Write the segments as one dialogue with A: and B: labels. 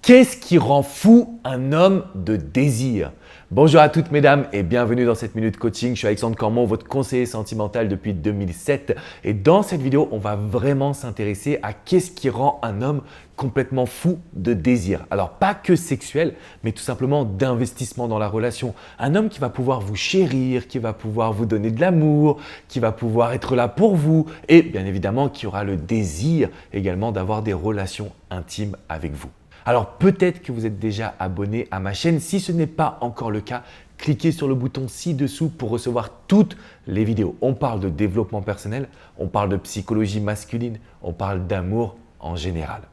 A: Qu'est-ce qui rend fou un homme de désir? Bonjour à toutes mesdames et bienvenue dans cette minute coaching. Je suis Alexandre Cormon, votre conseiller sentimental depuis 2007 et dans cette vidéo, on va vraiment s'intéresser à qu'est-ce qui rend un homme complètement fou de désir. Alors pas que sexuel, mais tout simplement d'investissement dans la relation. Un homme qui va pouvoir vous chérir, qui va pouvoir vous donner de l'amour, qui va pouvoir être là pour vous et bien évidemment qui aura le désir également d'avoir des relations intimes avec vous. Alors peut-être que vous êtes déjà abonné à ma chaîne. Si ce n'est pas encore le cas, cliquez sur le bouton ci-dessous pour recevoir toutes les vidéos. On parle de développement personnel, on parle de psychologie masculine, on parle d'amour en général.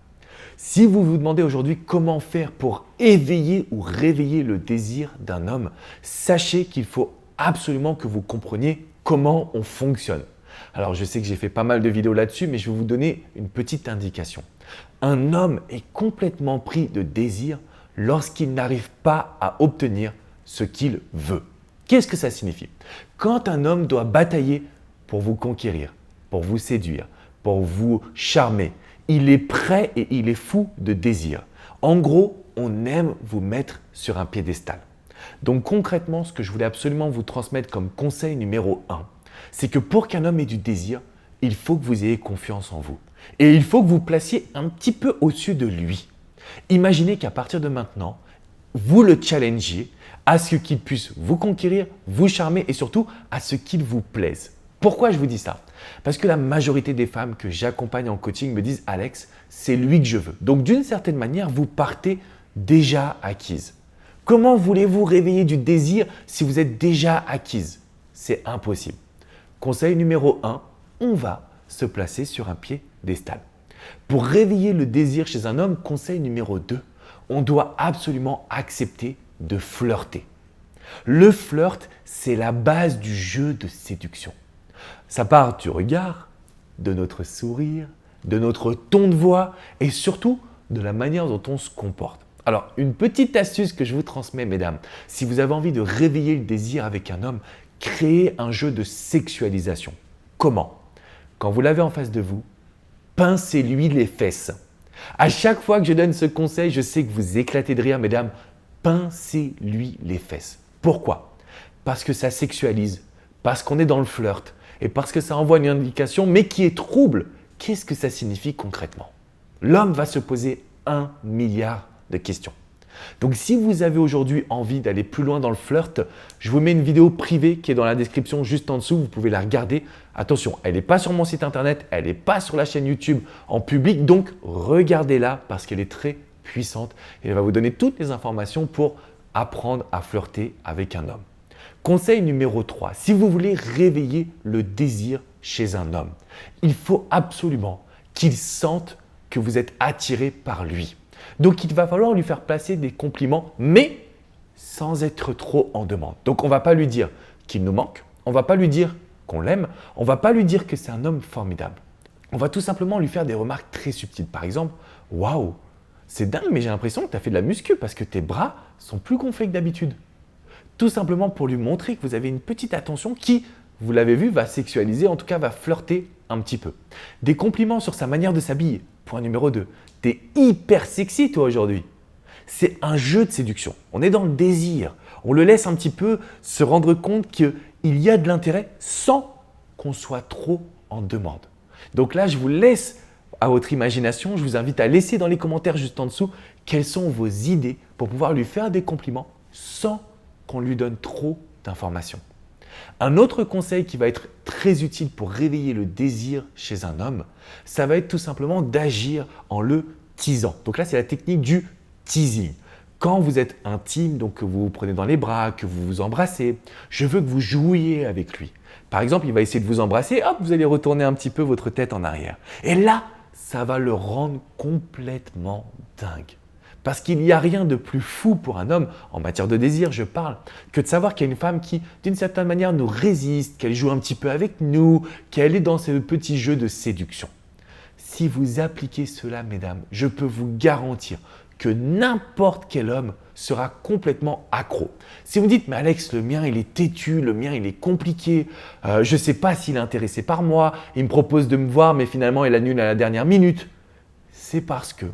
A: Si vous vous demandez aujourd'hui comment faire pour éveiller ou réveiller le désir d'un homme, sachez qu'il faut absolument que vous compreniez comment on fonctionne. Alors je sais que j'ai fait pas mal de vidéos là-dessus, mais je vais vous donner une petite indication. Un homme est complètement pris de désir lorsqu'il n'arrive pas à obtenir ce qu'il veut. Qu'est-ce que ça signifie? Quand un homme doit batailler pour vous conquérir, pour vous séduire, pour vous charmer, il est prêt et il est fou de désir. En gros, on aime vous mettre sur un piédestal. Donc concrètement, ce que je voulais absolument vous transmettre comme conseil numéro 1, c'est que pour qu'un homme ait du désir, il faut que vous ayez confiance en vous. Et il faut que vous placiez un petit peu au-dessus de lui. Imaginez qu'à partir de maintenant, vous le challengiez à ce qu'il puisse vous conquérir, vous charmer et surtout à ce qu'il vous plaise. Pourquoi je vous dis ça? Parce que la majorité des femmes que j'accompagne en coaching me disent « Alex, c'est lui que je veux ». Donc d'une certaine manière, vous partez déjà acquise. Comment voulez-vous réveiller du désir si vous êtes déjà acquise? C'est impossible. Conseil numéro 1, on va se placer sur un piédestal. Pour réveiller le désir chez un homme, conseil numéro 2, on doit absolument accepter de flirter. Le flirt, c'est la base du jeu de séduction. Ça part du regard, de notre sourire, de notre ton de voix et surtout de la manière dont on se comporte. Alors, une petite astuce que je vous transmets, mesdames, si vous avez envie de réveiller le désir avec un homme, créez un jeu de sexualisation. Comment? Quand vous l'avez en face de vous, pincez-lui les fesses. À chaque fois que je donne ce conseil, je sais que vous éclatez de rire, mesdames, pincez-lui les fesses. Pourquoi? Parce que ça sexualise, parce qu'on est dans le flirt et parce que ça envoie une indication, mais qui est trouble. Qu'est-ce que ça signifie concrètement? L'homme va se poser 1 milliard de questions. Donc si vous avez aujourd'hui envie d'aller plus loin dans le flirt, je vous mets une vidéo privée qui est dans la description juste en dessous, vous pouvez la regarder. Attention, elle n'est pas sur mon site internet, elle n'est pas sur la chaîne YouTube en public, donc regardez-la parce qu'elle est très puissante et elle va vous donner toutes les informations pour apprendre à flirter avec un homme. Conseil numéro 3, si vous voulez réveiller le désir chez un homme, il faut absolument qu'il sente que vous êtes attiré par lui. Donc, il va falloir lui faire placer des compliments, mais sans être trop en demande. Donc, on ne va pas lui dire qu'il nous manque, on ne va pas lui dire qu'on l'aime, on ne va pas lui dire que c'est un homme formidable. On va tout simplement lui faire des remarques très subtiles. Par exemple, « Waouh, c'est dingue, mais j'ai l'impression que tu as fait de la muscu parce que tes bras sont plus gonflés que d'habitude. » Tout simplement pour lui montrer que vous avez une petite attention qui, vous l'avez vu, va sexualiser, en tout cas va flirter un petit peu. Des compliments sur sa manière de s'habiller. Point numéro 2. T'es hyper sexy toi aujourd'hui. C'est un jeu de séduction. On est dans le désir. On le laisse un petit peu se rendre compte qu'il y a de l'intérêt sans qu'on soit trop en demande. Donc là, je vous laisse à votre imagination. Je vous invite à laisser dans les commentaires juste en dessous quelles sont vos idées pour pouvoir lui faire des compliments sans qu'on lui donne trop d'informations. Un autre conseil qui va être très utile pour réveiller le désir chez un homme, ça va être tout simplement d'agir en le teasant. Donc là, c'est la technique du teasing. Quand vous êtes intime, donc que vous vous prenez dans les bras, que vous vous embrassez, je veux que vous jouiez avec lui. Par exemple, il va essayer de vous embrasser, hop, vous allez retourner un petit peu votre tête en arrière. Et là, ça va le rendre complètement dingue. Parce qu'il n'y a rien de plus fou pour un homme, en matière de désir, je parle, que de savoir qu'il y a une femme qui, d'une certaine manière, nous résiste, qu'elle joue un petit peu avec nous, qu'elle est dans ce petit jeu de séduction. Si vous appliquez cela, mesdames, je peux vous garantir que n'importe quel homme sera complètement accro. Si vous me dites « mais Alex, le mien il est têtu, le mien il est compliqué, je ne sais pas s'il est intéressé par moi, il me propose de me voir mais finalement il annule à la dernière minute », c'est parce que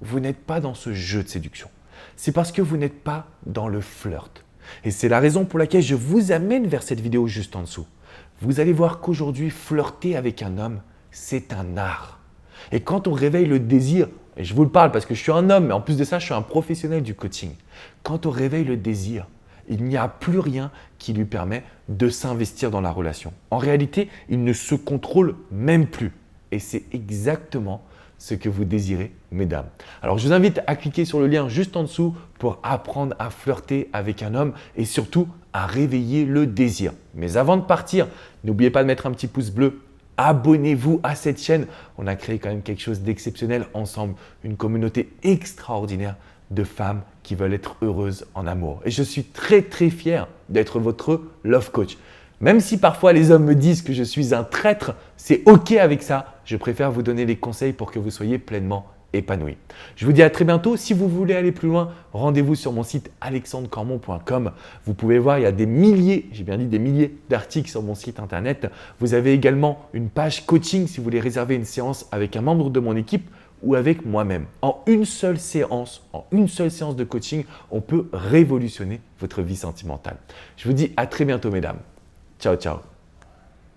A: vous n'êtes pas dans ce jeu de séduction. C'est parce que vous n'êtes pas dans le flirt. Et c'est la raison pour laquelle je vous amène vers cette vidéo juste en dessous. Vous allez voir qu'aujourd'hui, flirter avec un homme, c'est un art. Et quand on réveille le désir, et je vous le parle parce que je suis un homme, mais en plus de ça, je suis un professionnel du coaching. Quand on réveille le désir, il n'y a plus rien qui lui permet de s'investir dans la relation. En réalité, il ne se contrôle même plus. Et c'est exactement ce que vous désirez, mesdames. Alors, je vous invite à cliquer sur le lien juste en dessous pour apprendre à flirter avec un homme et surtout à réveiller le désir. Mais avant de partir, n'oubliez pas de mettre un petit pouce bleu. Abonnez-vous à cette chaîne. On a créé quand même quelque chose d'exceptionnel ensemble, une communauté extraordinaire de femmes qui veulent être heureuses en amour. Et je suis très très fier d'être votre love coach. Même si parfois les hommes me disent que je suis un traître, c'est OK avec ça. Je préfère vous donner les conseils pour que vous soyez pleinement épanoui. Je vous dis à très bientôt. Si vous voulez aller plus loin, rendez-vous sur mon site alexandrecormon.com. Vous pouvez voir, il y a des milliers, j'ai bien dit des milliers d'articles sur mon site internet. Vous avez également une page coaching si vous voulez réserver une séance avec un membre de mon équipe ou avec moi-même. En une seule séance de coaching, on peut révolutionner votre vie sentimentale. Je vous dis à très bientôt, mesdames. Ciao, ciao.